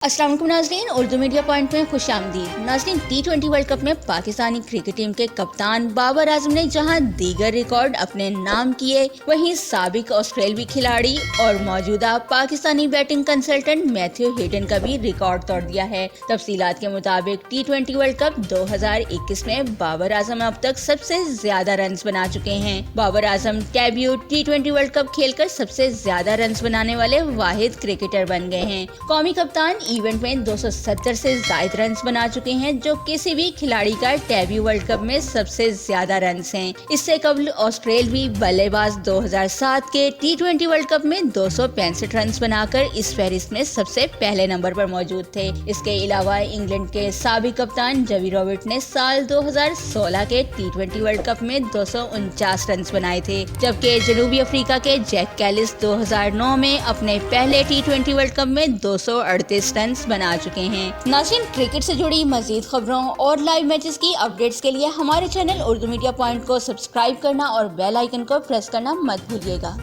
अस्सलाम वालेकुम नाज़रीन, उर्दू मीडिया पॉइंट में खुश आमदीद। नाज़रीन, टी20 वर्ल्ड कप में पाकिस्तानी क्रिकेट टीम के कप्तान बाबर आजम ने जहां दीगर रिकॉर्ड अपने नाम किए, वहीं साबिक ऑस्ट्रेलियाई खिलाड़ी और मौजूदा Pakistani batting consultant Matthew Hayden का भी रिकॉर्ड तोड़ दिया है। तफसीलात के मुताबिक टी20 वर्ल्ड कप 2021 में बाबर आजम अब तक सबसे ज्यादा रन बना चुके हैं। बाबर आजम डेब्यू टी20 वर्ल्ड कप खेलकर सबसे ज्यादा रन बनाने वाले वाहिद क्रिकेटर बन गए हैं। कौमी कप्तान इवेंट में 270 से ज्यादा रन बना चुके हैं, जो किसी भी खिलाड़ी का डेब्यू वर्ल्ड कप में सबसे ज्यादा रन हैं। इससे कबल ऑस्ट्रेलियाई बल्लेबाज 2007 के टी20 वर्ल्ड कप में 265 रन बनाकर इस फहरिस्त में सबसे पहले नंबर पर मौजूद थे। इसके अलावा इंग्लैंड के साबिक कप्तान जेवी रॉबर्ट ने साल 2016 के टी20 वर्ल्ड कप में 249 रन बनाए थे, जबकि जनूबी अफ्रीका के जैक कैलिस 2009 में अपने पहले टी20 वर्ल्ड कप में 238 रन बना चुके हैं। नाज़रीन, क्रिकेट से जुड़ी मजीद खबरों और लाइव मैचेस की अपडेट्स के लिए हमारे चैनल उर्दू मीडिया पॉइंट को सब्सक्राइब करना और बेल आइकन को प्रेस करना मत भूलिएगा।